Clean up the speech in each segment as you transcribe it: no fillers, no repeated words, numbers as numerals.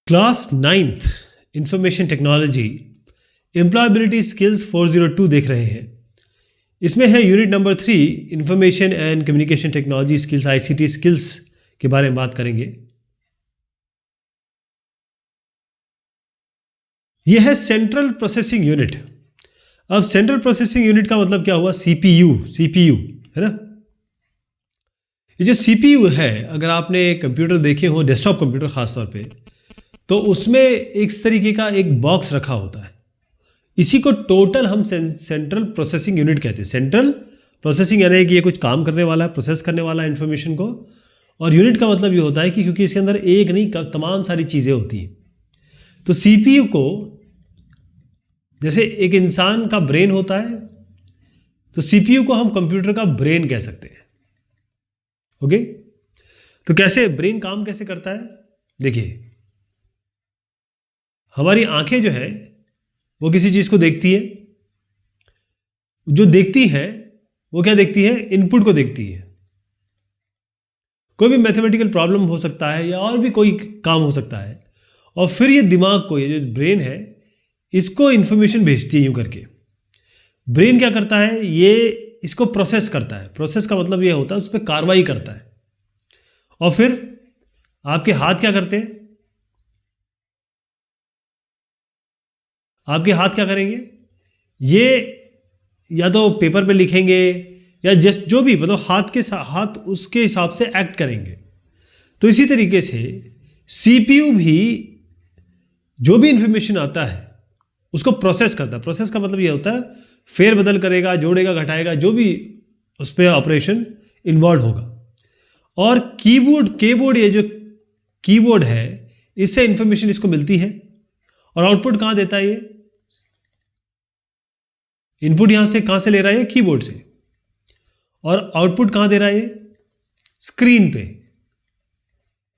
Class 9th information technology employability skills 402 देख रहे हैं। इसमें है unit number 3 information and communication technology skills ICT skills के बारे में बात करेंगे। यह है सेंट्रल प्रोसेसिंग यूनिट। अब सेंट्रल प्रोसेसिंग यूनिट का मतलब क्या हुआ? CPU है ना। ये जो CPU है, अगर आपने कंप्यूटर देखे हो, डेस्कटॉप कंप्यूटर खासतौर पे, तो उसमें इस तरीके का एक बॉक्स रखा होता है। इसी को टोटल हम सेंट्रल प्रोसेसिंग यूनिट कहते हैं। सेंट्रल प्रोसेसिंग यानी कि ये कुछ काम करने वाला है, प्रोसेस करने वाला है इन्फॉर्मेशन को। और यूनिट का मतलब ये होता है कि क्योंकि इसके अंदर एक नहीं तमाम सारी चीज़ें होती हैं, तो CPU को जैसे एक इंसान का ब्रेन होता है, तो CPU को हम कंप्यूटर का ब्रेन कह सकते हैं। ओके, तो कैसे ब्रेन काम कैसे करता है? देखिए, हमारी आंखें जो है वो किसी चीज़ को देखती है। जो देखती है वो क्या देखती है? इनपुट को देखती है। कोई भी मैथमेटिकल प्रॉब्लम हो सकता है या और भी कोई काम हो सकता है, और फिर ये दिमाग को, ये जो ब्रेन है, इसको इंफॉर्मेशन भेजती है। यूं करके ब्रेन क्या करता है? ये इसको प्रोसेस करता है। प्रोसेस का मतलब ये होता है उस पर कार्रवाई करता है। और फिर आपके हाथ क्या करते हैं? आपके हाथ क्या करेंगे? ये या तो पेपर पे लिखेंगे या जस्ट जो भी, मतलब हाथ उसके हिसाब से एक्ट करेंगे। तो इसी तरीके से CPU भी जो भी इंफॉर्मेशन आता है उसको प्रोसेस करता है। प्रोसेस का मतलब ये होता है फेर बदल करेगा, जोड़ेगा, घटाएगा, जो भी उस पर ऑपरेशन इन्वॉल्व होगा। और कीबोर्ड ये जो कीबोर्ड है, इससे इंफॉर्मेशन इसको मिलती है। और आउटपुट कहाँ देता है? ये इनपुट यहां से कहां से ले रहा है? कीबोर्ड से। और आउटपुट कहां दे रहा है? स्क्रीन पे,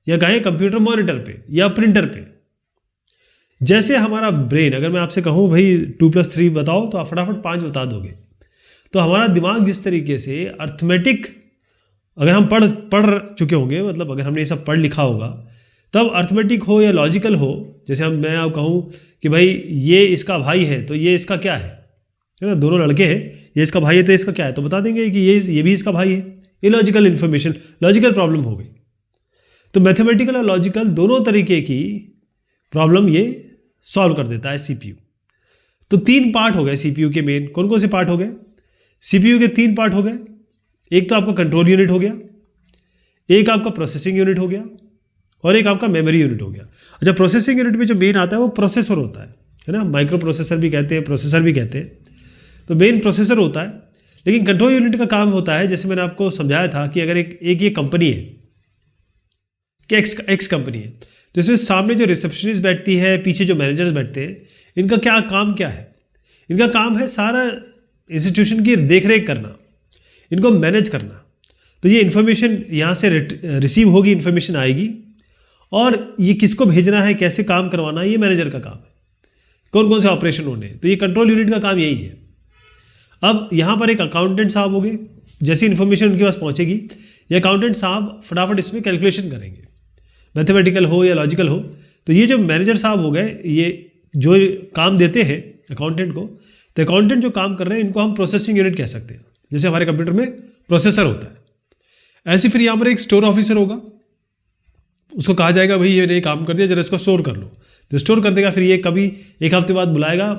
या कहें कंप्यूटर मॉनिटर पे या प्रिंटर पे। जैसे हमारा ब्रेन, अगर मैं आपसे कहूं भाई 2+3 बताओ, तो आप फटाफट 5 बता दोगे। तो हमारा दिमाग जिस तरीके से अर्थमेटिक, अगर हम पढ़ चुके होंगे, मतलब अगर हमने ये सब पढ़ लिखा होगा, तब अर्थमेटिक हो या लॉजिकल हो, जैसे मैं आप कहूं कि भाई ये इसका भाई है, तो ये इसका क्या है ना, दोनों लड़के हैं, ये इसका भाई है तो इसका क्या है, तो बता देंगे कि ये भी इसका भाई है। ये लॉजिकल इन्फॉर्मेशन, लॉजिकल प्रॉब्लम हो गई। तो मैथमेटिकल और लॉजिकल दोनों तरीके की प्रॉब्लम ये सॉल्व कर देता है CPU। तो 3 पार्ट हो गए CPU के मेन। कौन कौन से पार्ट हो गए? CPU के 3 पार्ट हो गए। एक तो आपका कंट्रोल यूनिट हो गया, एक आपका प्रोसेसिंग यूनिट हो गया, और एक आपका मेमोरी यूनिट हो गया। अच्छा, प्रोसेसिंग यूनिट में जो मेन आता है वो प्रोसेसर होता है ना। माइक्रो प्रोसेसर भी कहते हैं, प्रोसेसर भी कहते हैं। तो मेन प्रोसेसर होता है। लेकिन कंट्रोल यूनिट का काम होता है, जैसे मैंने आपको समझाया था कि अगर एक ये कंपनी है कि एक्स कंपनी है, तो इसमें सामने जो रिसेप्शनिस्ट बैठती है, पीछे जो मैनेजर्स बैठते हैं, इनका काम क्या है? इनका काम है सारा इंस्टीट्यूशन की देखरेख करना, इनको मैनेज करना। तो ये इन्फॉर्मेशन यहाँ से रिसीव होगी, इन्फॉर्मेशन आएगी, और ये किसको भेजना है, कैसे काम करवाना है, ये मैनेजर का काम है। कौन कौन से ऑपरेशन होने हैं, तो ये कंट्रोल यूनिट का काम यही है। अब यहाँ पर एक अकाउंटेंट साहब होंगे, जैसी इन्फॉर्मेशन उनके पास पहुँचेगी, ये अकाउंटेंट साहब फटाफट इसमें कैलकुलेशन करेंगे, मैथमेटिकल हो या लॉजिकल हो। तो ये जो मैनेजर साहब हो गए, ये जो काम देते हैं अकाउंटेंट को, तो अकाउंटेंट जो काम कर रहे हैं, इनको हम प्रोसेसिंग यूनिट कह सकते हैं। जैसे हमारे कंप्यूटर में प्रोसेसर होता है, ऐसे फिर यहाँ पर एक स्टोर ऑफिसर होगा, उसको कहा जाएगा भाई ये काम कर दिया, जरा इसको स्टोर कर लो, तो स्टोर कर देगा। फिर ये कभी एक हफ्ते बाद बुलाएगा,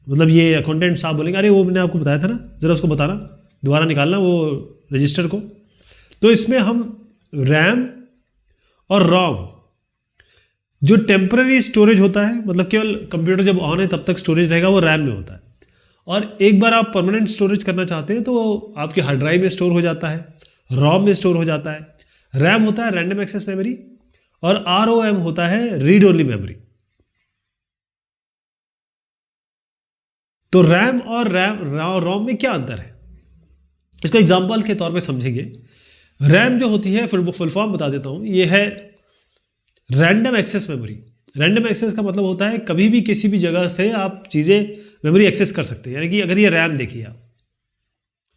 मतलब ये अकाउंटेंट साहब बोलेंगे अरे वो मैंने आपको बताया था ना, जरा उसको बताना, दोबारा निकालना वो रजिस्टर को। तो इसमें हम रैम और रोम, जो टेम्पररी स्टोरेज होता है, मतलब केवल कंप्यूटर जब ऑन है तब तक स्टोरेज रहेगा, वो रैम में होता है। और एक बार आप परमानेंट स्टोरेज करना चाहते हैं तो वो आपके हार्ड ड्राइव में स्टोर हो जाता है, रोम में स्टोर हो जाता है। रैम होता है रैंडम एक्सेस मेमोरी, और ROM होता है रीड ओनली मेमोरी। तो रैम और रोम में क्या अंतर है, इसको एग्जांपल के तौर पे समझेंगे। रैम जो होती है, फुल फॉर्म बता देता हूं, ये है random access memory. Random access का मतलब होता है कभी भी किसी भी जगह से आप चीज़ें मेमोरी एक्सेस कर सकते हैं। यानी कि अगर ये रैम देखिए आप,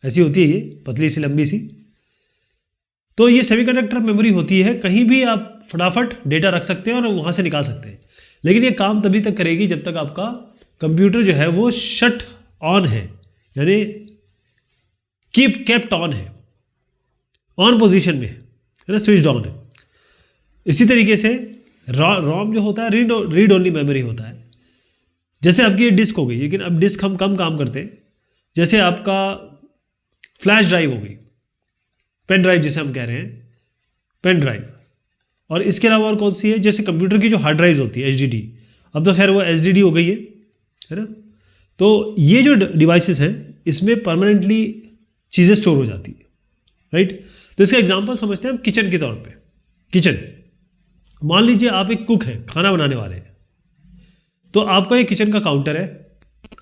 ऐसी होती है, ये पतली सी लंबी सी, तो ये सेमीकंडक्टर मेमोरी होती है, कहीं भी आप फटाफट डेटा रख सकते हैं और वहाँ से निकाल सकते हैं। लेकिन ये काम तभी तक करेगी जब तक आपका कंप्यूटर जो है वो शट ऑन है, यानी केप्ट ऑन है, ऑन पोजीशन में है ना, स्विच्ड ऑन है। इसी तरीके से रोम जो होता है रीड ओनली मेमोरी होता है। जैसे आपकी ये डिस्क हो गई, लेकिन अब डिस्क हम कम काम करते हैं। जैसे आपका फ्लैश ड्राइव हो गई, पेन ड्राइव जिसे हम कह रहे हैं, पेन ड्राइव। और इसके अलावा और कौन सी है, जैसे कंप्यूटर की जो हार्ड ड्राइव्स होती है एचडीडी, अब तो खैर वो एचडीडी हो गई है ना। तो ये जो डिवाइसेस हैं इसमें परमानेंटली चीज़ें स्टोर हो जाती है, राइट। तो इसका एग्जांपल समझते हैं हम किचन के तौर पे। किचन, मान लीजिए आप एक कुक हैं, खाना बनाने वाले हैं, तो आपका ये किचन का काउंटर है।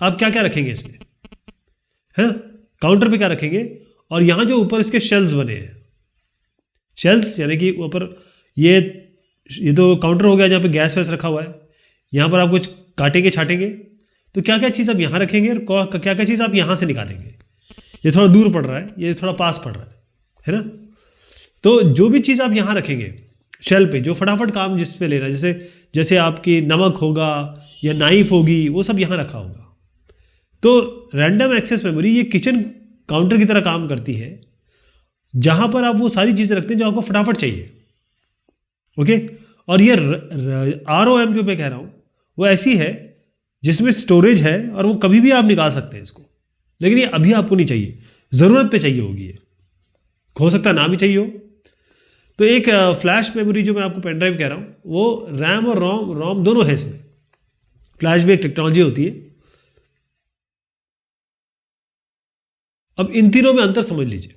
आप क्या क्या रखेंगे इसमें, हैं काउंटर पे क्या रखेंगे, और यहाँ जो ऊपर इसके शेल्व्स बने हैं, शेल्व्स यानी कि ऊपर ये तो काउंटर हो गया जहाँ पे गैस वैस रखा हुआ है। यहाँ पर आप कुछ काटेंगे छाटेंगे, तो क्या क्या चीज़ आप यहाँ रखेंगे और क्या क्या चीज़ आप यहाँ से निकालेंगे। ये थोड़ा दूर पड़ रहा है, ये थोड़ा पास पड़ रहा है ना। तो जो भी चीज़ आप यहाँ रखेंगे शेल पे, जो फटाफट काम जिस पे ले रहा है, जैसे आपकी नमक होगा या नाइफ होगी, वो सब यहाँ रखा होगा। तो रैंडम एक्सेस मेमोरी ये किचन काउंटर की तरह काम करती है, जहाँ पर आप वो सारी चीज़ें रखते हैं जो आपको फटाफट चाहिए, ओके। और ये ROM जो मैं कह रहा हूँ वो ऐसी है जिसमें स्टोरेज है और वो कभी भी आप निकाल सकते हैं इसको, लेकिन ये अभी आपको नहीं चाहिए, ज़रूरत पे चाहिए होगी। ये हो सकता है ना भी चाहिए हो। तो एक फ्लैश मेमोरी जो मैं आपको पेन ड्राइव कह रहा हूँ, वो रैम और रोम दोनों है इसमें। फ्लैश भी एक टेक्नोलॉजी होती है। अब इन तीनों में अंतर समझ लीजिए।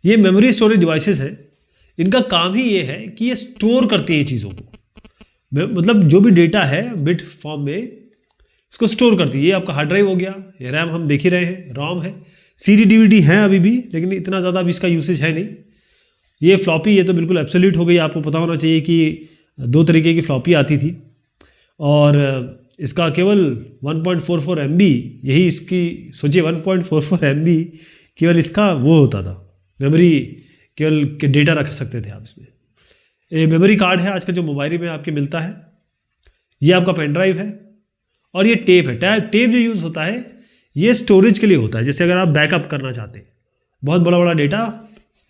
ये मेमोरी स्टोरेज डिवाइसेस हैं, इनका काम ही ये है कि ये स्टोर करती हैं चीज़ों को, मतलब जो भी डेटा है बिट फॉर्म में इसको स्टोर करती है। ये आपका हार्ड ड्राइव हो गया, ये रैम हम देख ही रहे हैं, रोम है, CD DVD है अभी भी, लेकिन इतना ज़्यादा अभी इसका यूसेज है नहीं। ये फ्लॉपी, ये तो बिल्कुल एब्सोल्यूट हो गई। आपको पता होना चाहिए कि 2 तरीके की फ्लॉपी आती थी और इसका केवल 1.44 MB, यही इसकी सोचिए 1.44 MB केवल इसका वो होता था, मेमोरी केवल के डेटा रख सकते थे आप इसमें। ये मेमोरी कार्ड है आज का जो मोबाइल में आपके मिलता है, ये आपका पेन ड्राइव है, और ये टेप है। टेप जो यूज़ होता है ये स्टोरेज के लिए होता है। जैसे अगर आप बैकअप करना चाहते हैं, बहुत बड़ा बड़ा डेटा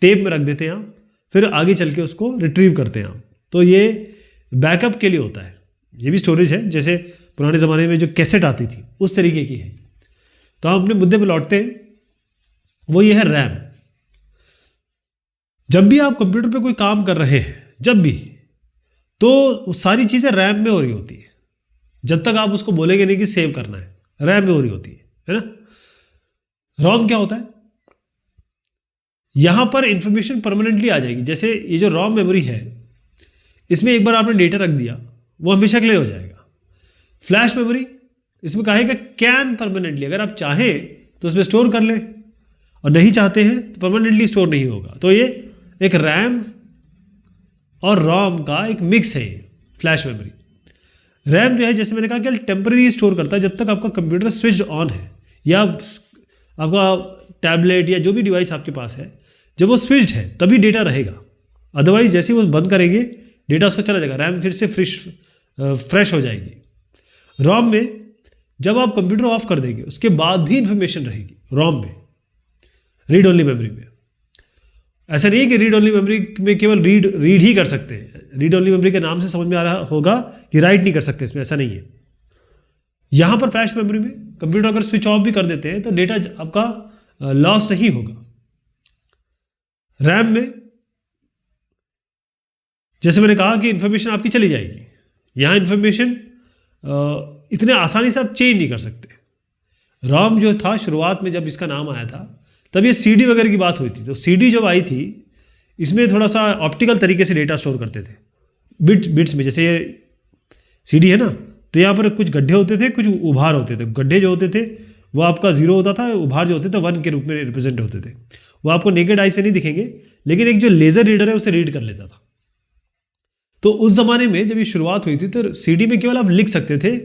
टेप में रख देते हैं आप, फिर आगे चल के उसको रिट्रीव करते हैं आप, तो ये बैकअप के लिए होता है। ये भी स्टोरेज है, जैसे पुराने ज़माने में जो कैसेट आती थी उस तरीके की है। तो हम अपने मुद्दे पर लौटते हैं, वो ये है रैम। जब भी आप कंप्यूटर पे कोई काम कर रहे हैं, जब भी, तो सारी चीज़ें रैम में हो रही होती है। जब तक आप उसको बोलेंगे नहीं कि सेव करना है, रैम में हो रही होती है ना। रोम क्या होता है, यहां पर इंफॉर्मेशन परमानेंटली आ जाएगी। जैसे ये जो रोम मेमोरी है, इसमें एक बार आपने डेटा रख दिया, वो हमेशा के लिए हो जाएगा। फ्लैश मेमोरी, इसमें कहेगा कैन परमानेंटली, अगर आप चाहें तो उसमें स्टोर कर लें, और नहीं चाहते हैं तो परमानेंटली स्टोर नहीं होगा। तो ये एक रैम और रोम का एक मिक्स है फ्लैश मेमोरी। रैम जो है, जैसे मैंने कहा कि टेम्पररी स्टोर करता है, जब तक आपका कंप्यूटर स्विच ऑन है या आपका टैबलेट या जो भी डिवाइस आपके पास है, जब वो स्विच्ड है तभी डेटा रहेगा। अदरवाइज जैसे ही वो बंद करेंगे डेटा उसका चला जाएगा, रैम फिर से फ्रेश हो जाएगी। रोम में जब आप कंप्यूटर ऑफ कर देंगे उसके बाद भी इंफॉर्मेशन रहेगी रोम में, रीड ओनली मेमोरी में। ऐसा नहीं है कि रीड ओनली मेमोरी में केवल रीड ही कर सकते हैं। रीड ओनली मेमोरी के नाम से समझ में आ रहा होगा कि राइट नहीं कर सकते, इसमें ऐसा नहीं है। यहां पर फ्लैश मेमोरी में कंप्यूटर अगर स्विच ऑफ भी कर देते हैं तो डेटा आपका लॉस नहीं होगा। रैम में जैसे मैंने कहा कि इंफॉर्मेशन आपकी चली जाएगी, यहां इंफॉर्मेशन इतने आसानी से आप चेंज नहीं कर सकते। रोम जो था शुरुआत में जब इसका नाम आया था तब ये CD वगैरह की बात हुई थी। तो CD जब आई थी इसमें थोड़ा सा ऑप्टिकल तरीके से डेटा स्टोर करते थे बिट्स में। जैसे ये CD है ना, तो यहाँ पर कुछ गड्ढे होते थे, कुछ उभार होते थे। गड्ढे जो होते थे वो आपका 0 होता था, उभार जो होते थे 1 के रूप में रिप्रेजेंट होते थे। वो आपको नेकेड आई से नहीं दिखेंगे, लेकिन एक जो लेजर रीडर है उसे रीड कर लेता था। तो उस जमाने में जब ये शुरुआत हुई थी तो CD में केवल आप लिख सकते थे,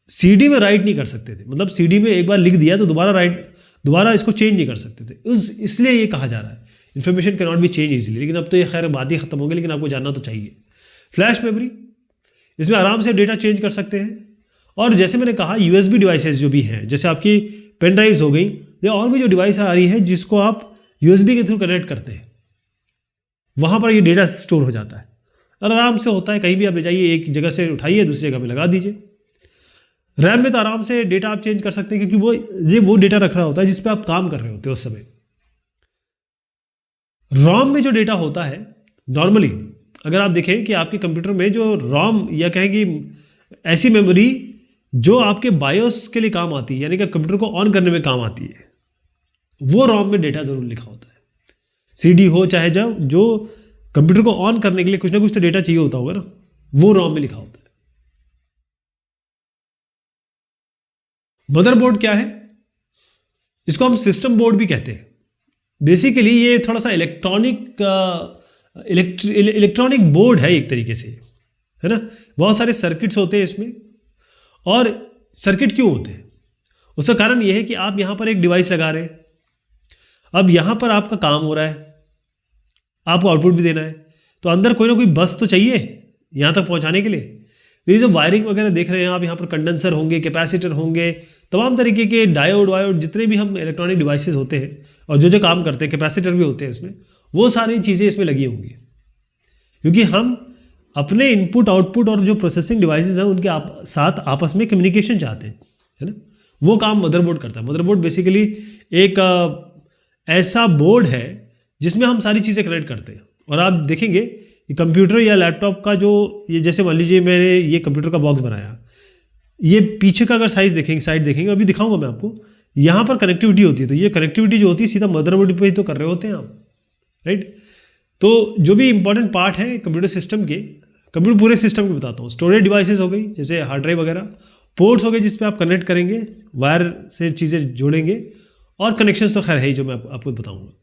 CD में राइट नहीं कर सकते थे। मतलब CD में एक बार लिख दिया तो दोबारा इसको चेंज नहीं कर सकते थे। इसलिए ये कहा जा रहा है, information can not be change easily, लेकिन अब तो ये खैर बात ही खत्म हो गई, लेकिन आपको जानना तो चाहिए। फ्लैश मेमोरी, इसमें आराम से डेटा चेंज कर सकते हैं। और जैसे मैंने कहा यूएसबी डिवाइसेस जो भी हैं, जैसे आपकी पेन ड्राइव्स हो गई या और भी जो डिवाइस आ रही है जिसको आप यूएसबी के थ्रू कनेक्ट करते हैं, वहाँ पर ये डेटा स्टोर हो जाता है और आराम से होता है। कहीं भी आप ले जाइए, एक जगह से उठाइए दूसरी जगह पे लगा दीजिए। रैम में तो आराम से डेटा आप चेंज कर सकते हैं, क्योंकि वो डेटा रख रहा होता है जिस पे आप काम कर रहे होते हैं उस समय। रॉम में जो डेटा होता है नॉर्मली, अगर आप देखें कि आपके कंप्यूटर में जो रॉम या कहें कि ऐसी मेमोरी जो आपके बायोस के लिए काम आती है, यानी कि कंप्यूटर को ऑन करने में काम आती है, वो रॉम में डेटा जरूर लिखा होता है। सीडी हो चाहे जो कंप्यूटर को ऑन करने के लिए कुछ ना कुछ तो डेटा चाहिए होता होगा ना, वो रॉम में लिखा होता है। मदरबोर्ड क्या है? इसको हम सिस्टम बोर्ड भी कहते हैं। बेसिकली ये थोड़ा सा इलेक्ट्रॉनिक बोर्ड है एक तरीके से, है ना। बहुत सारे सर्किट्स होते हैं इसमें। और सर्किट क्यों होते हैं? उसका कारण यह है कि आप यहां पर एक डिवाइस लगा रहे हैं, अब यहां पर आपका काम हो रहा है, आपको आउटपुट भी देना है, तो अंदर कोई ना कोई बस तो चाहिए यहां तक पहुंचाने के लिए। ये जो वायरिंग वगैरह देख रहे हैं आप, यहाँ पर कंडेंसर होंगे, कैपेसिटर होंगे, तमाम तरीके के डायोड वायोड, जितने भी हम इलेक्ट्रॉनिक डिवाइसेस होते हैं और जो काम करते हैं, कैपेसिटर भी होते हैं इसमें, वो सारी चीज़ें इसमें लगी होंगी। क्योंकि हम अपने इनपुट आउटपुट और जो प्रोसेसिंग डिवाइसेस हैं उनके साथ आपस में कम्युनिकेशन चाहते हैं, है ना। वो काम मदरबोर्ड करता है। मदरबोर्ड बेसिकली एक ऐसा बोर्ड है जिसमें हम सारी चीज़ें कनेक्ट करते हैं। और आप देखेंगे कि कंप्यूटर या लैपटॉप का जो ये, जैसे मान लीजिए मैंने ये कंप्यूटर का बॉक्स बनाया, ये पीछे का अगर साइड देखेंगे अभी दिखाऊंगा मैं आपको, यहाँ पर कनेक्टिविटी होती है। तो ये कनेक्टिविटी जो होती है सीधा मदरबोर्ड पे ही तो कर रहे होते हैं आप, राइट। तो जो भी इंपॉर्टेंट पार्ट है कंप्यूटर सिस्टम के, कंप्यूटर पूरे सिस्टम को बताता हूँ। स्टोरेज डिवाइसेस हो गई जैसे हार्ड ड्राइव वगैरह, पोर्ट्स हो गए जिस पे आप कनेक्ट करेंगे, वायर से चीज़ें जोड़ेंगे, और कनेक्शंस तो खैर है ही जो मैं आपको बताऊंगा।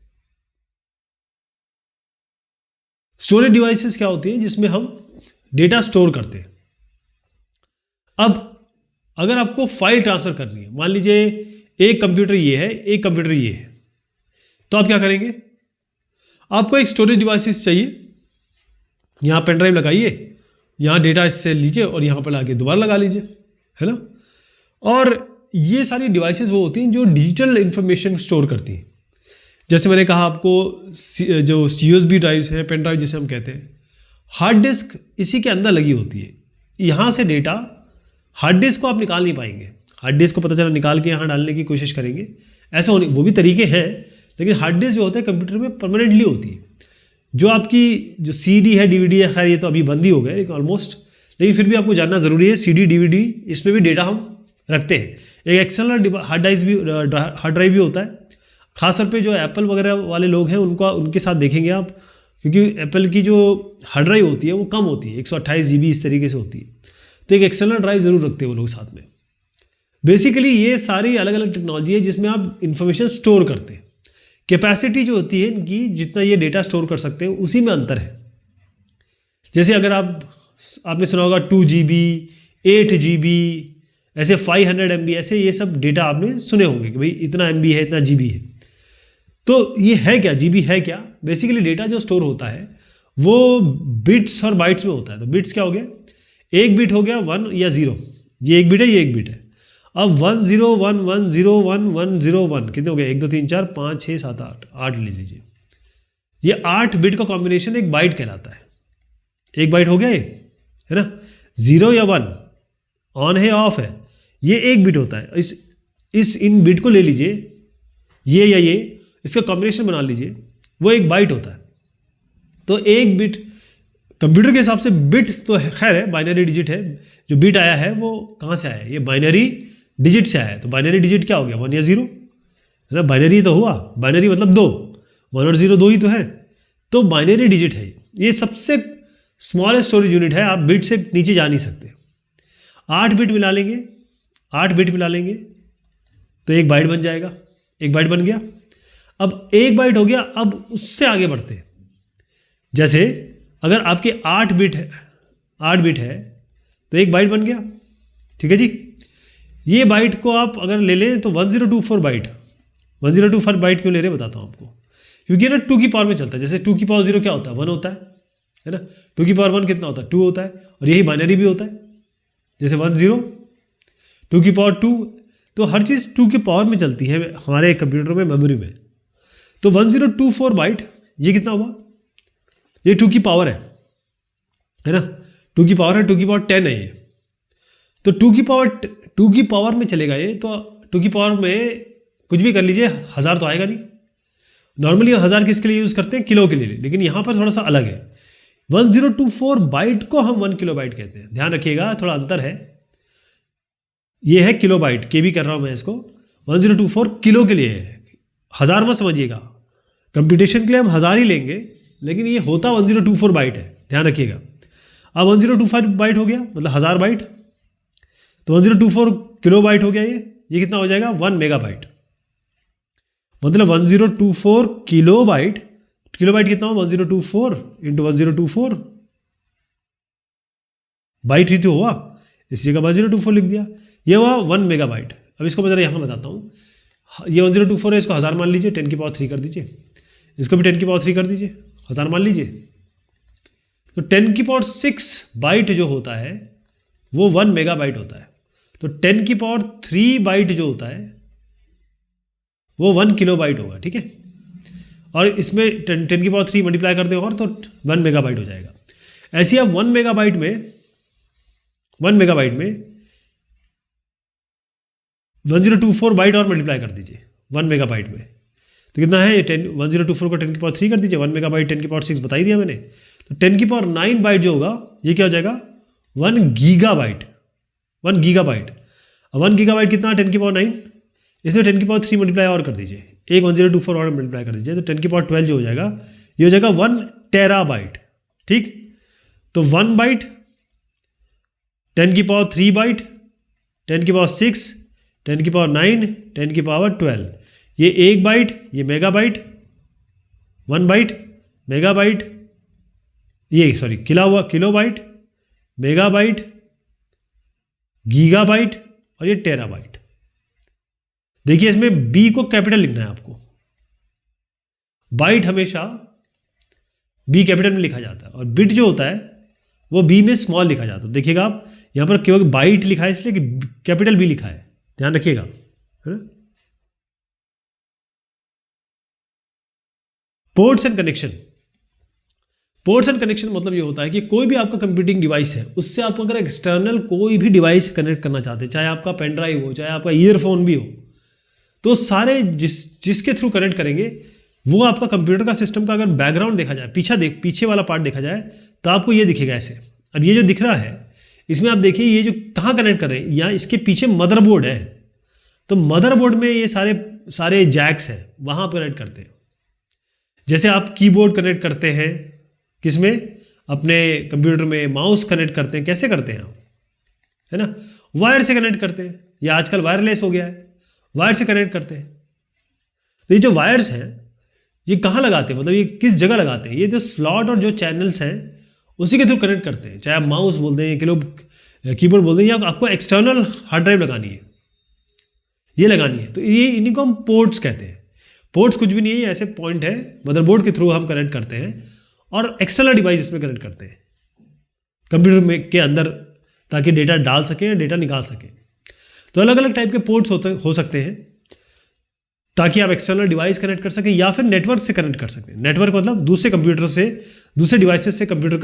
स्टोरेज डिवाइसेस क्या होती है? जिसमें हम डेटा स्टोर करते हैं। अब अगर आपको फाइल ट्रांसफर करनी है, मान लीजिए एक कंप्यूटर ये है, एक कंप्यूटर ये है, तो आप क्या करेंगे? आपको एक स्टोरेज डिवाइसेस चाहिए, यहां पेन ड्राइव लगाइए, यहां डेटा इससे लीजिए और यहां पर लाके दोबारा लगा लीजिए, है ना। और ये सारी डिवाइसेस वो होती हैं जो डिजिटल इंफॉर्मेशन स्टोर करती हैं। जैसे मैंने कहा आपको, जो यूएसबी ड्राइव्स हैं, पेन ड्राइव जिसे हम कहते हैं, हार्ड डिस्क इसी के अंदर लगी होती है। यहाँ से डेटा हार्ड डिस्क को आप निकाल नहीं पाएंगे। हार्ड डिस्क को पता चला निकाल के यहाँ डालने की कोशिश करेंगे, ऐसा होने वो भी तरीके हैं, लेकिन हार्ड डिस्क जो होता है कंप्यूटर में परमानेंटली होती है। जो आपकी जो सीडी है, डीवीडी है, खैर ये तो अभी बंद ही हो गया लेकिन ऑलमोस्ट, लेकिन फिर भी आपको जानना ज़रूरी है, सीडी डीवीडी इसमें भी डेटा हम रखते हैं। एक एक्सटर्नल हार्ड ड्राइव भी होता है। खासतौर पे जो एप्पल वगैरह वाले लोग हैं उनके साथ देखेंगे आप, क्योंकि एप्पल की जो हार्ड ड्राइव होती है वो कम होती है, 128 GB इस तरीके से होती है, तो एक एक्सटर्नल ड्राइव ज़रूर रखते हैं वो लोग साथ में। बेसिकली ये सारी अलग अलग टेक्नोलॉजी है जिसमें आप इंफॉर्मेशन स्टोर करते हैं। कैपेसिटी जो होती है इनकी, जितना ये डेटा स्टोर कर सकते हैं उसी में अंतर है। जैसे अगर आपने सुना होगा 2 GB, 8 GB, ऐसे 500 MB, ऐसे ये सब डेटा आपने सुने होंगे कि भाई इतना MB है, इतना GB है। तो ये है क्या? GB है क्या? बेसिकली डेटा जो स्टोर होता है वो बिट्स और बाइट्स में होता है। तो बिट्स क्या हो गया? एक बिट हो गया 1 या 0, ये एक बिट है, ये एक बिट है। अब 1 0 1 1 0 1 1 0 1 कितने हो गए? 1 2 3 4 5 6 7 8 ले लीजिए। ये 8 बिट का कॉम्बिनेशन एक बाइट कहलाता है। एक बाइट हो गया ये, है ना। 0 या 1 ऑन है ऑफ है, ये एक बिट होता है। इन बिट को ले लीजिए, ये या ये, इसका कॉम्बिनेशन बना लीजिए, वो एक बाइट होता है। तो एक बिट कंप्यूटर के हिसाब से बिट तो खैर है, बाइनरी डिजिट है। जो बिट आया है वो कहाँ से आया है? ये बाइनरी डिजिट से आया है। तो बाइनरी डिजिट क्या हो गया? 1 या 0, है ना। बाइनरी तो हुआ, बाइनरी मतलब 2, 1 और 0 2 ही तो है। तो बाइनरी डिजिट है ये सबसे स्मॉलेस्ट स्टोरेज यूनिट है। आप बिट से नीचे जा नहीं सकते। 8 बिट मिला लेंगे, 8 बिट मिला लेंगे तो एक बाइट बन जाएगा। एक बाइट बन गया। अब एक बाइट हो गया, अब उससे आगे बढ़ते हैं। जैसे अगर आपके 8 बिट है तो एक बाइट बन गया, ठीक है जी। ये बाइट को आप अगर ले लें तो 1024 बाइट। 1024 बाइट क्यों ले रहे हैं बताता हूँ आपको। क्योंकि ना 2 की पावर में चलता है। जैसे 2 की पावर 0 क्या होता है, 1 होता है ना। 2 की पावर 1 कितना होता है, 2 होता है। और यही बाइनरी भी होता है, जैसे 1 0, 2 की पावर 2। तो हर चीज़ 2 की पावर में चलती है हमारे कंप्यूटर में, मेमोरी में। तो 1024 बाइट ये कितना हुआ, ये 2 की पावर है ना। 2 की पावर है, 2 की पावर 10 है ये। तो 2 की पावर में चलेगा ये, तो 2 की पावर में कुछ भी कर लीजिए, 1000 तो आएगा नहीं। नॉर्मली 1000 किसके लिए यूज़ करते हैं, किलो के लिए, लेकिन यहाँ पर थोड़ा सा अलग है। 1024 बाइट को हम 1 किलो बाइट कहते हैं। ध्यान रखिएगा, थोड़ा अंतर है। ये है किलो बाइट, के भी कर रहा हूँ मैं इसको। 1024 किलो के लिए है, 1000 मत समझिएगा। कंप्यूटेशन के लिए हम 1000 ही लेंगे, लेकिन ये होता 1024 बाइट है, ध्यान रखिएगा। अब 1025 बाइट हो गया, मतलब 1000 बाइट। तो 1024 किलो बाइट हो गया ये कितना हो जाएगा, 1 मेगा बाइट। मतलब 1024 किलो बाइट, किलो बाइट कितना हो, 1024 इंटू 1024 बाइट ही तो हुआ, इसी जगह 1024 लिख दिया, ये हुआ 1 मेगा बाइट। अब इसको मैं जरा यहाँ बताता हूँ। ये 1024 है, इसको 1000 मान लीजिए, 10 की पावर 3 कर दीजिए। इसको भी 10 की पावर 3 कर दीजिए, 1000 मान लीजिए। तो 10 की पावर 6 बाइट जो होता है वो 1 मेगा बाइट होता है। तो 10 की पावर 3 बाइट जो होता है वो 1 किलो बाइट होगा, ठीक है। और इसमें 10 की पावर 3 मल्टीप्लाई कर दें और, तो 1 मेगा बाइट हो जाएगा। ऐसे आप 1 मेगा बाइट में 1024 बाइट और मल्टीप्लाई कर दीजिए 1 मेगा बाइट में, तो कितना है, 1024 को 10 की पावर 3 कर दीजिए, 1 मेगा बाइट 10 की पावर 6 बता ही दिया मैंने। तो 10 की पावर 9 बाइट जो होगा ये क्या हो जाएगा, 1 गीगा बाइट। 1 giga bite. अब 1 गीगा बाइट कितना, 10 की पावर 9, इसमें 10 की पावर 3 मल्टीप्लाई और कर दीजिए, एक 1024 और मल्टीप्लाई कर दीजिए, तो 10 की पावर 12 जो हो जाएगा ये हो जाएगा 1 टेरा बाइट, ठीक। तो 1 बाइट, 10 की पावर 3 बाइट, 10 की पावर 6, 10 की पावर 9, 10 की पावर 12, ये 1 बाइट, ये megabyte, 1 byte, megabyte, ये sorry kilobyte, megabyte, gigabyte और ये टेरा बाइट। देखिए इसमें बी को कैपिटल लिखना है आपको। बाइट हमेशा बी कैपिटल में लिखा जाता है और बिट जो होता है वो बी में स्मॉल लिखा जाता है। देखिएगा आप यहां पर केवल बाइट लिखा है इसलिए कि कैपिटल बी लिखा है, ध्यान रखिएगा, है ना। Ports and connection. Ports and connection मतलब ये होता है कि कोई भी आपका कंप्यूटिंग डिवाइस है, उससे आप अगर एक्सटर्नल कोई भी डिवाइस कनेक्ट करना चाहते हैं, चाहे आपका पेन ड्राइव हो, चाहे आपका ईयरफोन भी हो, तो सारे जिसके थ्रू कनेक्ट करेंगे वो आपका कंप्यूटर का सिस्टम का अगर बैकग्राउंड देखा जाए, पीछे वाला पार्ट देखा जाए, तो आपको ये दिखेगा ऐसे। अब ये जो दिख रहा है इसमें आप देखिए ये जो कहाँ कनेक्ट कर रहे हैं, यहाँ इसके पीछे मदरबोर्ड है। तो मदरबोर्ड में ये सारे जैक्स हैं, वहाँ पर कनेक्ट करते हैं। जैसे आप कीबोर्ड कनेक्ट करते हैं किसमें, अपने कंप्यूटर में, माउस कनेक्ट करते हैं, कैसे करते हैं आप, है ना, वायर से कनेक्ट करते हैं, या आजकल वायरलेस हो गया है, वायर से कनेक्ट करते हैं। तो ये जो वायर्स हैं ये कहाँ लगाते हैं, मतलब ये किस जगह लगाते हैं, ये जो स्लॉट और जो चैनल्स हैं उसी के थ्रू कनेक्ट करते हैं। चाहे आप माउस बोल दें, कीबोर्ड बोल दें, या आपको एक्सटर्नल हार्ड ड्राइव लगानी है, ये लगानी है, तो ये इन्हीं को हम पोर्ट्स कहते हैं। पोर्ट्स कुछ भी नहीं है, ऐसे पॉइंट है, मदरबोर्ड के थ्रू हम कनेक्ट करते हैं और एक्सटर्नल डिवाइस इसमें कनेक्ट करते हैं कंप्यूटर में के अंदर, ताकि डेटा डाल सकें या डेटा निकाल सकें। तो अलग अलग टाइप के पोर्ट्स हो सकते हैं, ताकि आप एक्सटर्नल डिवाइस कनेक्ट कर सकें या फिर नेटवर्क से कनेक्ट कर सकें। नेटवर्क मतलब दूसरे कंप्यूटर से, दूसरे डिवाइसेस से कंप्यूटर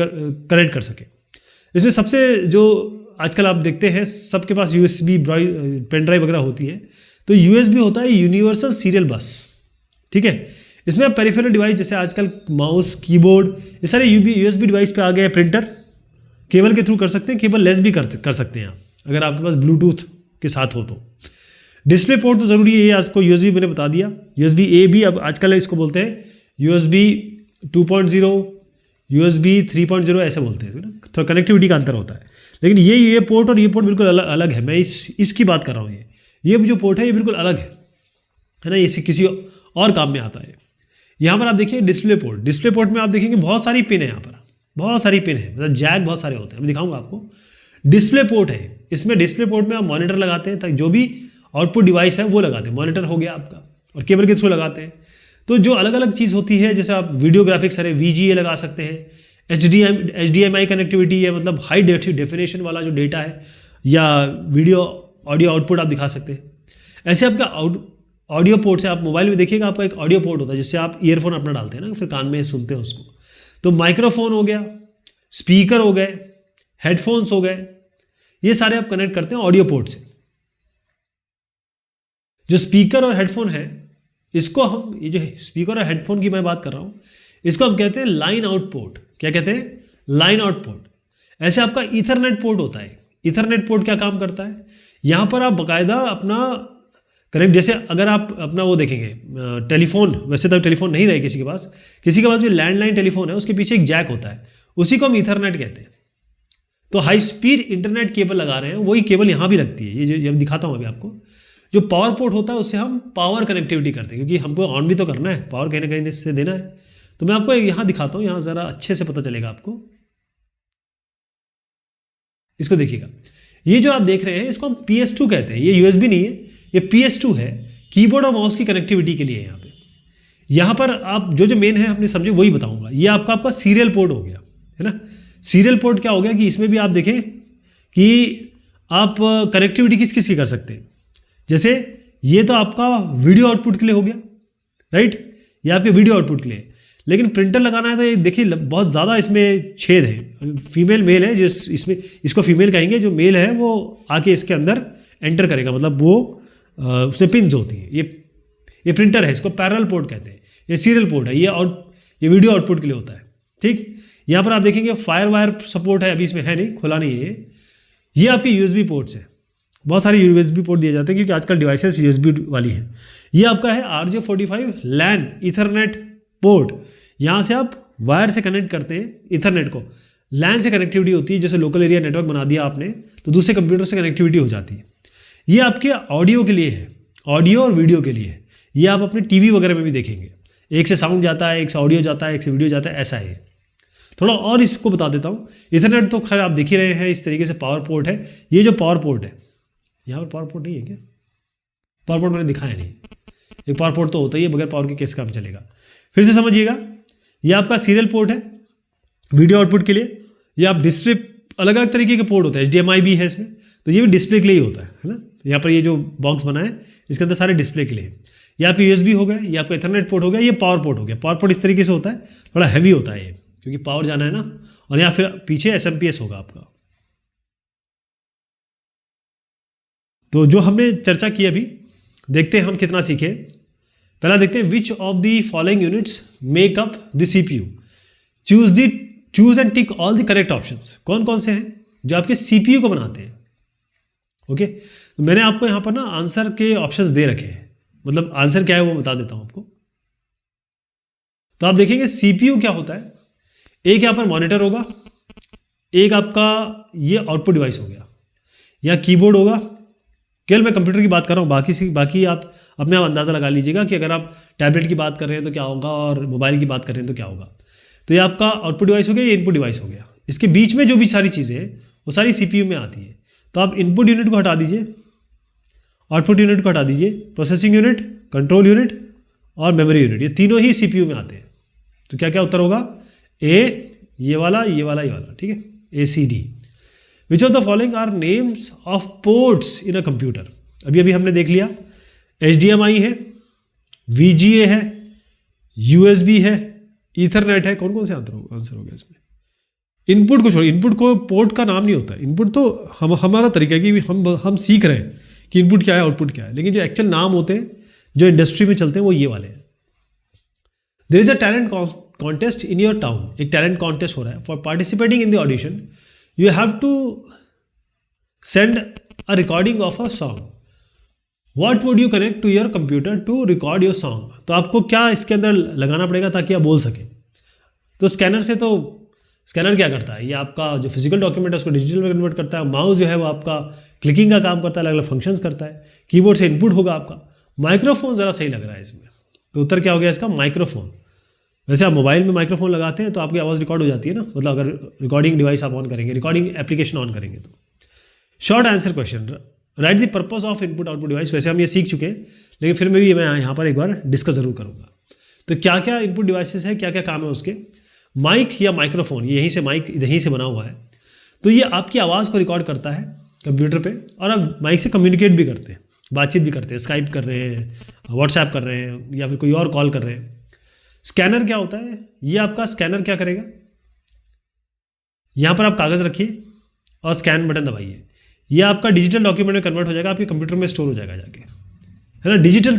कनेक्ट कर सकें। इसमें सबसे जो आजकल आप देखते हैं सबके पास USB पेन ड्राइव वगैरह होती है, तो USB होता है यूनिवर्सल सीरियल बस, ठीक है। इसमें आप पेरिफेरल डिवाइस जैसे आजकल माउस, कीबोर्ड, ये सारे USB डिवाइस पे आ गए। प्रिंटर केबल के थ्रू कर सकते हैं, केबल लेस भी कर सकते हैं आप, अगर आपके पास ब्लूटूथ के साथ हो तो। डिस्प्ले पोर्ट तो ज़रूरी है, ये आपको USB मैंने बता दिया। USB A भी अब आजकल इसको बोलते हैं, USB 2.0, USB 3.0 ऐसे बोलते हैं, ना, थोड़ा कनेक्टिविटी का अंतर होता है। लेकिन ये पोर्ट और ये पोर्ट बिल्कुल अलग है। मैं इसकी बात कर रहा हूँ। ये जो पोर्ट है ये बिल्कुल अलग है ना, ये किसी और काम में आता है। यहाँ पर आप देखिए डिस्प्ले पोर्ट। डिस्प्ले पोर्ट में आप देखेंगे बहुत सारी पिन है, यहाँ पर बहुत सारी पिन है, मतलब जैक बहुत सारे होते हैं। मैं दिखाऊंगा आपको। डिस्प्ले पोर्ट है, इसमें डिस्प्ले पोर्ट में आप मॉनिटर लगाते हैं, ताकि जो भी आउटपुट डिवाइस है वो लगाते हैं। मॉनिटर हो गया आपका, और केबल के थ्रू लगाते हैं। तो जो अलग अलग चीज़ होती है, जैसे आप वीडियो ग्राफिक्स सारे VGA लगा सकते हैं, HDMI कनेक्टिविटी है, मतलब हाई डेफिनेशन वाला जो डेटा है, या वीडियो ऑडियो आउटपुट आप दिखा सकते हैं। ऐसे आपका ऑडियो पोर्ट से आप मोबाइल में देखिएगा, आपका एक ऑडियो पोर्ट होता है जिससे आप ईयरफोन अपना डालते हैं ना, फिर कान में सुनते हैं उसको। तो माइक्रोफोन हो गया, स्पीकर हो गए, हेडफोन्स हो गए, ये सारे आप कनेक्ट करते हैं ऑडियो पोर्ट से। जो स्पीकर और हेडफोन है, इसको हम, ये जो स्पीकर और हेडफोन की मैं बात कर रहा हूं, इसको हम कहते हैं लाइन आउट पोर्ट। क्या कहते हैं? Line out port. ऐसे आपका ईथरनेट पोर्ट होता है। ईथरनेट पोर्ट क्या काम करता है? यहां पर आप बाकायदा अपना कनेक्ट, जैसे अगर आप अपना वो देखेंगे टेलीफोन, वैसे तो टेलीफोन नहीं रहे किसी के पास भी लैंडलाइन टेलीफोन है, उसके पीछे एक जैक होता है, उसी को हम ईथरनेट कहते हैं। तो हाई स्पीड इंटरनेट केबल लगा रहे हैं, वही केबल यहां भी लगती है। ये जो दिखाता हूं अभी आपको, जो पावर पोर्ट होता है उससे हम पावर कनेक्टिविटी करते हैं, क्योंकि हमको ऑन भी तो करना है, पावर कहीं ना कहीं से देना है। तो मैं आपको यहां दिखाता हूं, यहां जरा अच्छे से पता चलेगा आपको। इसको देखिएगा, ये जो आप देख रहे हैं इसको हम PS2 कहते हैं। ये USB नहीं है, ये PS2 है, कीबोर्ड और माउस की कनेक्टिविटी के लिए है। यहाँ पर आप जो मेन है अपने समझे वही बताऊंगा। ये आपका सीरियल पोर्ट हो गया, है ना। सीरियल पोर्ट क्या हो गया कि इसमें भी आप देखें कि आप कनेक्टिविटी किस किस की कर सकते हैं। जैसे ये तो आपका वीडियो आउटपुट के लिए हो गया, राइट, ये आपके वीडियो आउटपुट के लिए। लेकिन प्रिंटर लगाना है तो ये देखिए बहुत ज़्यादा इसमें छेद है। फीमेल मेल है जो इसमें, इसको फीमेल कहेंगे, जो मेल है वो आके इसके अंदर एंटर करेगा, मतलब वो उसमें पिन्स होती हैं। ये प्रिंटर है, इसको पैरेलल पोर्ट कहते हैं। ये सीरियल पोर्ट है, ये वीडियो आउटपुट के लिए होता है, ठीक। यहाँ पर आप देखेंगे फायर वायर सपोर्ट है, अभी इसमें है नहीं, खुला नहीं है। ये आपके USB पोर्ट्स है, बहुत सारे USB पोर्ट दिए जाते हैं क्योंकि आजकल डिवाइसेस USB वाली हैं। ये आपका है RJ45 लैन ईथरनेट पोर्ट। यहाँ से आप वायर से कनेक्ट करते हैं ईथरनेट को, लैन से कनेक्टिविटी होती है। जैसे लोकल एरिया नेटवर्क बना दिया आपने तो दूसरे कंप्यूटर से कनेक्टिविटी हो जाती है। ये आपके ऑडियो के लिए है, ऑडियो और वीडियो के लिए है। ये आप अपने TV वगैरह में भी देखेंगे, एक से साउंड जाता है, एक से ऑडियो जाता है, एक से वीडियो जाता है, ऐसा है। थोड़ा और इसको बता देता हूँ। इथरनेट तो खैर आप देख ही रहे हैं, इस तरीके से पावर पोर्ट है। ये जो पावर पोर्ट है, यहाँ पर पावर पोर्ट नहीं है क्या? पावर पोर्ट मैंने दिखाया नहीं। एक पावर पोर्ट तो होता ही है, बगैर पावर के कैसे काम चलेगा। फिर से समझिएगा, ये आपका सीरियल पोर्ट है वीडियो आउटपुट के लिए। ये आप डिस्प्ले, अलग अलग तरीके के पोर्ट होते हैं, HDMI भी है इसमें, तो ये भी डिस्प्ले के लिए ही होता है ना। यहाँ पर ये जो बॉक्स बना है इसके अंदर सारे डिस्प्ले के लिए। ये आपके USB हो गया, ये आपका इथरनेट पोर्ट हो गया, ये पावर पोर्ट हो गया। पावर पोर्ट इस तरीके से होता है, थोड़ा हैवी होता है ये, क्योंकि पावर जाना है ना। और यहाँ फिर पीछे SMPS होगा आपका। तो जो हमने चर्चा की अभी, देखते हैं हम कितना सीखे। पहला देखते हैं, विच of the following units make up the CPU। Choose and tick all the correct options. कौन कौन से हैं जो आपके CPU को बनाते हैं? ओके, तो मैंने आपको यहाँ पर ना आंसर के ऑप्शंस दे रखे हैं, मतलब आंसर क्या है वो बता देता हूं आपको। तो आप देखेंगे CPU क्या होता है। एक यहाँ पर मॉनिटर होगा, एक आपका ये आउटपुट डिवाइस हो गया, या कीबोर्ड होगा। केवल मैं कंप्यूटर की बात कर रहा हूँ, बाकी आप अपने आप अंदाज़ा लगा लीजिएगा कि अगर आप टैबलेट की बात कर रहे हैं तो क्या होगा और मोबाइल की बात कर रहे हैं तो क्या होगा। तो ये आपका आउटपुट डिवाइस हो गया, ये इनपुट डिवाइस हो गया। इसके बीच में जो भी सारी चीज़ें हैं वो सारी CPU में आती है। तो आप इनपुट यूनिट को हटा दीजिए, आउटपुट यूनिट को हटा दीजिए, प्रोसेसिंग यूनिट, कंट्रोल यूनिट और मेमोरी यूनिट, ये तीनों ही CPU में आते हैं। तो क्या क्या उत्तर होगा? ये वाला, ये वाला, ये वाला, ठीक है, ACD। Which of the following are names of ports in a computer. अभी हमने देख लिया, HDMI है, VGA है, USB है, ईथरनेट है। कौन कौन से आंसर हो गया इसमें? इनपुट को छोड़िए, इनपुट को पोर्ट का नाम नहीं होता। इनपुट तो हमारा तरीका है कि हम सीख रहे हैं कि इनपुट क्या है, आउटपुट क्या है, लेकिन जो एक्चुअल नाम होते हैं जो इंडस्ट्री में चलते हैं वो ये वाले हैं। There is a talent contest in your town. एक टैलेंट कॉन्टेस्ट हो रहा है। For participating in the audition you have to send a recording of a song. What would you connect to your computer to record your song. तो आपको क्या इसके अंदर लगाना पड़ेगा ताकि आप बोल सकें? तो स्कैनर से, तो स्कैनर क्या करता है, ये आपका जो फिजिकल डॉक्यूमेंट है उसको डिजिटल में कन्वर्ट करता है। माउस जो है वो आपका क्लिकिंग का काम करता है, अलग अलग फंक्शंस करता है। कीबोर्ड से इनपुट होगा आपका। माइक्रोफोन ज़रा सही लग रहा है इसमें, तो उत्तर क्या हो गया इसका? माइक्रोफोन। वैसे आप मोबाइल में माइक्रोफोन लगाते हैं तो आपकी आवाज़ रिकॉर्ड हो जाती है ना, मतलब अगर रिकॉर्डिंग डिवाइस आप ऑन करेंगे, रिकॉर्डिंग एप्लीकेशन ऑन करेंगे तो। Short answer question, right the purpose of input output device. वैसे हम ये सीख चुके हैं, लेकिन फिर मैं यहाँ पर एक बार डिस्कस जरूर करूँगा। तो क्या क्या इनपुट डिवाइसेस है, क्या क्या काम है उसके। माइक या माइक्रोफोन, यहीं से माइक यहीं से बना हुआ है, तो ये आपकी आवाज़ को रिकॉर्ड करता है कंप्यूटर पे, और आप माइक से कम्युनिकेट भी करते हैं, बातचीत भी करते हैं, स्काइप कर रहे हैं, व्हाट्सएप कर रहे हैं, या फिर कोई और कॉल कर रहे हैं। स्कैनर क्या होता है, ये आपका स्कैनर क्या करेगा, यहाँ पर आप कागज़ रखिए और स्कैन बटन दबाइए, ये आपका डिजिटल डॉक्यूमेंट में कन्वर्ट हो जाएगा, आपके कंप्यूटर में स्टोर हो जाएगा जाके, है ना। डिजिटल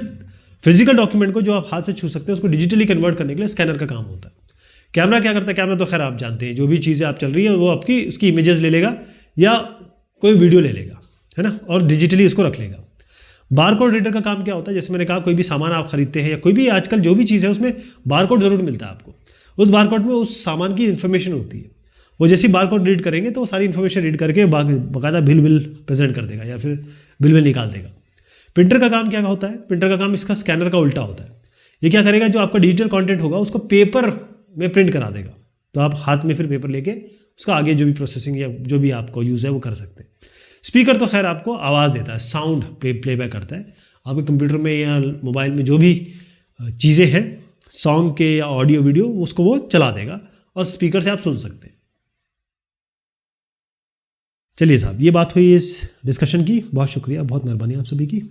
फिजिकल डॉक्यूमेंट को जो आप हाथ से छू सकते हैं उसको डिजिटली कन्वर्ट करने के लिए स्कैनर का काम होता है। कैमरा क्या करता है, कैमरा तो खैर आप जानते हैं, जो भी चीज़ें आप चल रही है वो आपकी उसकी इमेजेस ले लेगा या कोई वीडियो ले लेगा, है ना, और डिजिटली उसको रख लेगा। बारकोड रीडर का काम क्या होता है, जैसे मैंने कहा कोई भी सामान आप खरीदते हैं या कोई भी आजकल जो भी चीज़ है उसमें बारकोड जरूर मिलता है आपको, उस बारकोड में उस सामान की इन्फॉर्मेशन होती है, वो जैसी बारकोड रीड करेंगे तो वो सारी इन्फॉर्मेशन रीड करके बाकायदा बिल प्रेजेंट कर देगा या फिर बिल निकाल देगा। प्रिंटर का काम क्या होता है, प्रिंटर का काम इसका स्कैनर का उल्टा होता है। ये क्या करेगा, जो आपका डिजिटल कंटेंट होगा उसको पेपर में प्रिंट करा देगा, तो आप हाथ में फिर पेपर लेके उसका आगे जो भी प्रोसेसिंग या जो भी आपको यूज़ है वो कर सकते हैं। स्पीकर तो खैर आपको आवाज़ देता है, साउंड प्लेबैक करता है, आपके कंप्यूटर में या मोबाइल में जो भी चीज़ें हैं सॉन्ग के या ऑडियो वीडियो उसको वो चला देगा और स्पीकर से आप सुन सकते हैं। चलिए साहब, ये बात हुई इस डिस्कशन की, बहुत शुक्रिया, बहुत मेहरबानी आप सभी की।